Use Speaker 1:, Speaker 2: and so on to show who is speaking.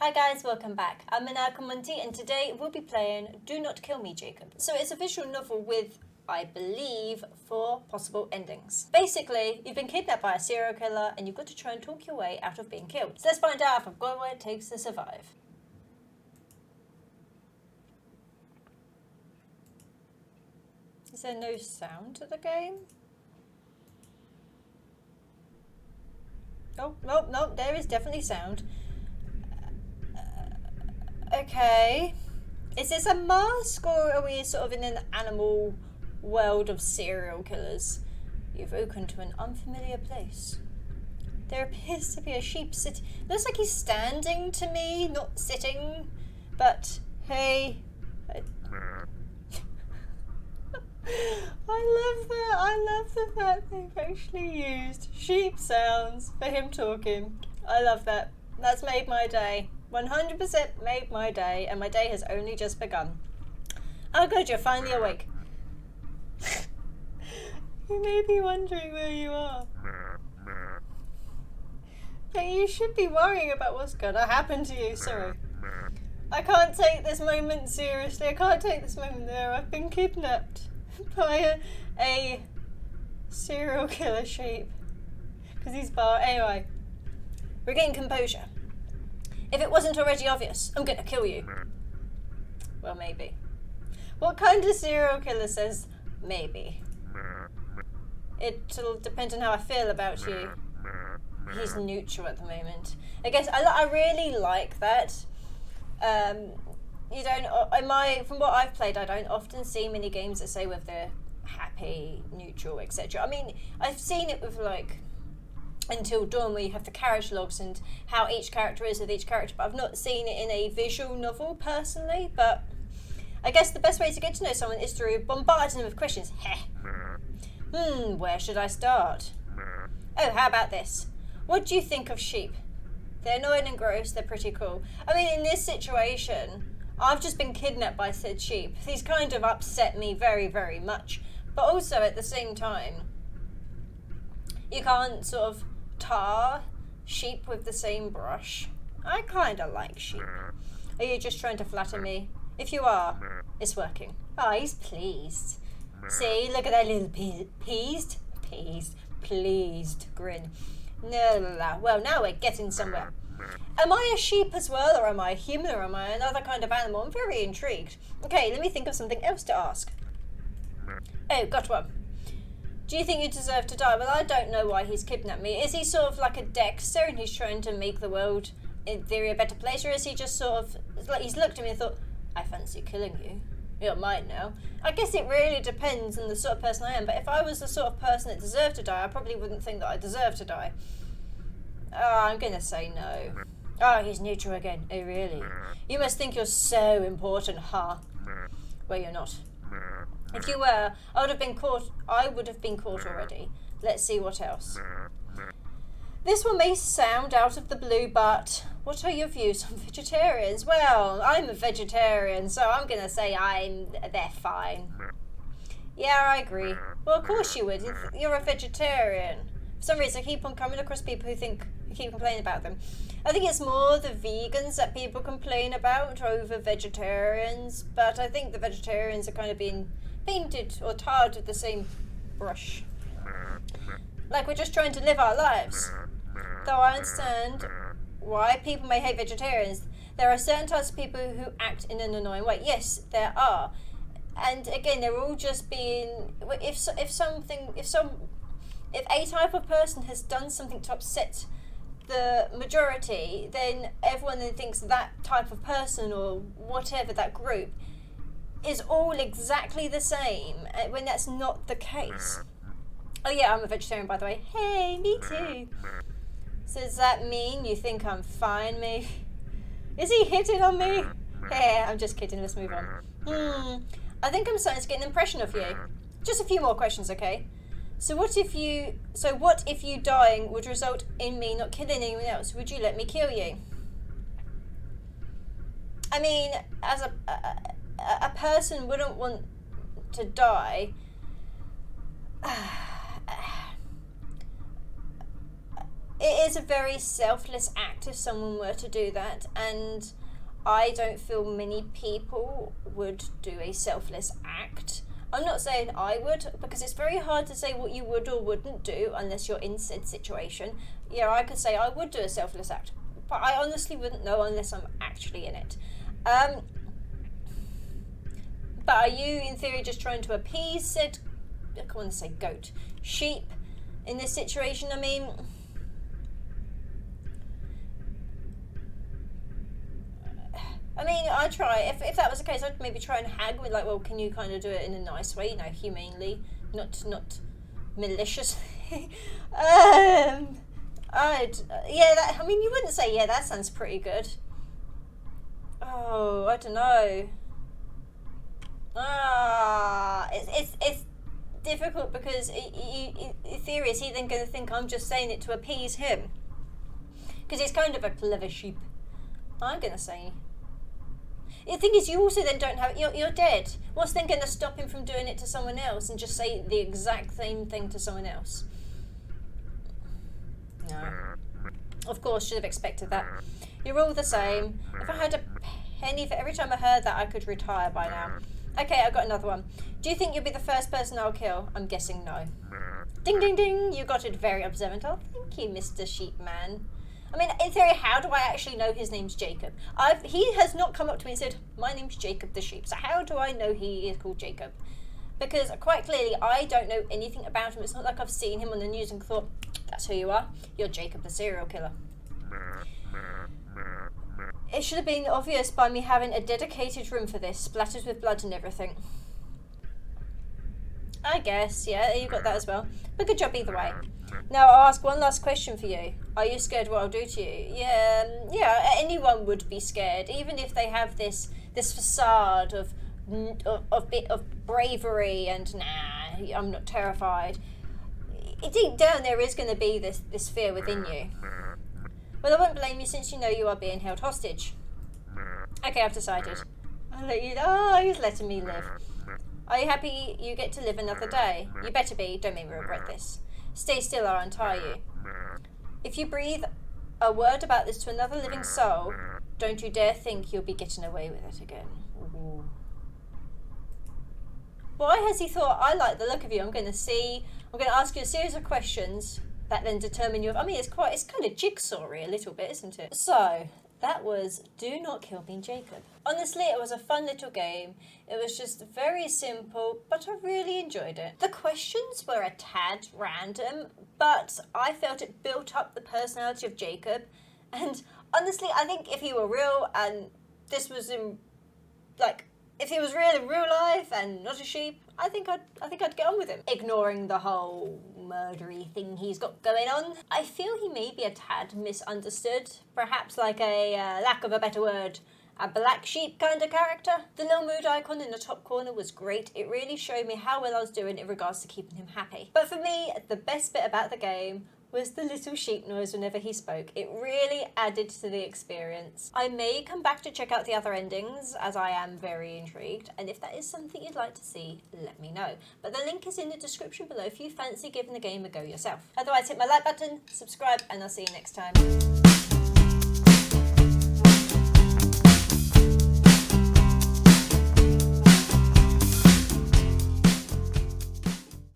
Speaker 1: Hi guys, welcome back. I'm Manaka Munti and today we'll be playing Do Not Kill Me, Jacob. So it's a visual novel with, I believe, 4 possible endings. Basically, you've been kidnapped by a serial killer and you've got to try and talk your way out of being killed. So let's find out if I've got what it takes to survive. Is there no sound to the game? Oh, no, there is definitely sound. Okay. Is this a mask or are we sort of in an animal world of serial killers? You've woken to an unfamiliar place. There appears to be a sheep sitting. Looks like he's standing to me, not sitting. But hey. I love the fact they've actually used sheep sounds for him talking. I love that. That's made my day. 100% made my day, and my day has only just begun. Oh good, you're finally awake. You may be wondering where you are. But you should be worrying about what's gonna happen to you, sorry. I can't take this moment seriously. I can't take this moment there. I've been kidnapped by a serial killer sheep. Because he's Anyway, regain composure. If it wasn't already obvious, I'm gonna kill you. Well, maybe. What kind of serial killer says maybe? It'll depend on how I feel about you. He's neutral at the moment. I guess I really like that. You don't. From what I've played, I don't often see many games that say whether they're happy, neutral, etc. I mean, I've seen it with like Until Dawn, where you have the character logs and how each character is with each character, but I've not seen it in a visual novel personally. But I guess the best way to get to know someone is through bombarding them with questions. Heh. Where should I start? Oh, how about this? What do you think of sheep? They're annoying and gross, they're pretty cool. I mean, in this situation, I've just been kidnapped by said sheep. These kind of upset me very, very much. But also, at the same time, you can't sort of tar sheep with the same brush. I kind of like sheep. Are you just trying to flatter me? If you are, it's working. Oh, he's pleased. See, look at that little pleased grin. No. Well, now we're getting somewhere. Am I a sheep as well, or am I a human, or am I another kind of animal? I'm very intrigued. Okay, let me think of something else to ask. Oh, got one. Do you think you deserve to die? Well, I don't know why he's kidnapped me. Is he sort of like a Dexter and he's trying to make the world, in theory, a better place? Or is he just sort of, like he's looked at me and thought, I fancy killing you. You're mine now. I guess it really depends on the sort of person I am. But if I was the sort of person that deserved to die, I probably wouldn't think that I deserve to die. Oh, I'm going to say no. Oh, he's neutral again. Oh, really? You must think you're so important, huh? Well, you're not. If you were, I would have been caught already. Let's see what else. This one may sound out of the blue, but what are your views on vegetarians? Well, I'm a vegetarian, so I'm going to say they're fine. Yeah, I agree. Well, of course you would. You're a vegetarian. For some reason, I keep on coming across people who keep complaining about them. I think it's more the vegans that people complain about over vegetarians, but I think the vegetarians are kind of being painted or tarred with the same brush. Like we're just trying to live our lives. Though I understand why people may hate vegetarians, there are certain types of people who act in an annoying way. Yes, there are. And again, they're all just being... If a type of person has done something to upset the majority, then everyone then thinks that type of person or whatever, that group, is all exactly the same, when that's not the case. Oh yeah, I'm a vegetarian, by the way. Hey, me too. So does that mean you think I'm fine, maybe? Is he hitting on me? Hey, I'm just kidding, let's move on. I think I'm starting to get an impression of you. Just a few more questions, okay? So what if you dying would result in me not killing anyone else? Would you let me kill you? I mean, as a person wouldn't want to die. It is a very selfless act if someone were to do that, and I don't feel many people would do a selfless act. I'm not saying I would, because it's very hard to say what you would or wouldn't do unless you're in said situation. Yeah, I could say I would do a selfless act, but I honestly wouldn't know unless I'm actually in it. But are you, in theory, just trying to appease said, I want to say goat, sheep in this situation? I mean, I'd try. If that was the case, I'd maybe try and haggle with, like, well, can you kind of do it in a nice way, humanely, not maliciously. You wouldn't say, yeah, that sounds pretty good. Oh, I don't know. It's difficult because in theory, is he then going to think I'm just saying it to appease him? Because he's kind of a clever sheep. I'm going to say. The thing is, you also then don't have... You're dead. What's then going to stop him from doing it to someone else and just say the exact same thing to someone else? No. Of course, should have expected that. You're all the same. If I had a penny for every time I heard that, I could retire by now. Okay, I've got another one. Do you think you'll be the first person I'll kill? I'm guessing no. Ding, ding, ding. You got it very observant. Oh, thank you, Mr. Sheepman. I mean, in theory, how do I actually know his name's Jacob? He has not come up to me and said, my name's Jacob the sheep. So how do I know he is called Jacob? Because quite clearly, I don't know anything about him. It's not like I've seen him on the news and thought, that's who you are. You're Jacob the serial killer. It should have been obvious by me having a dedicated room for this, splattered with blood and everything. I guess, yeah, you got that as well. But good job either way. Now I'll ask one last question for you. Are you scared what I'll do to you? Yeah, anyone would be scared, even if they have this facade of bravery and nah, I'm not terrified. Deep down there is going to be this fear within you. Well, I won't blame you since you know you are being held hostage. Okay, I've decided. I'll let you... Oh, he's letting me live. Are you happy you get to live another day? You better be. Don't make me regret this. Stay still or I'll untie you. If you breathe a word about this to another living soul, don't you dare think you'll be getting away with it again. Ooh. Why has he thought, I like the look of you, I'm going to ask you a series of questions that then determine your... it's kind of jigsaw-y a little bit, isn't it? So, that was Do Not Kill Me, Jacob. Honestly, it was a fun little game. It was just very simple, but I really enjoyed it. The questions were a tad random, but I felt it built up the personality of Jacob. And honestly, I think if he were real and this was in, if he was real in real life and not a sheep, I think I'd get on with him. Ignoring the whole murdery thing he's got going on, I feel he may be a tad misunderstood. Perhaps like a, lack of a better word, a black sheep kind of character. The little mood icon in the top corner was great. It really showed me how well I was doing in regards to keeping him happy. But for me, the best bit about the game was the little sheep noise whenever he spoke. It really added to the experience. I may come back to check out the other endings, as I am very intrigued, and if that is something you'd like to see, let me know. But the link is in the description below if you fancy giving the game a go yourself. Otherwise, hit my like button, subscribe, and I'll see you next time.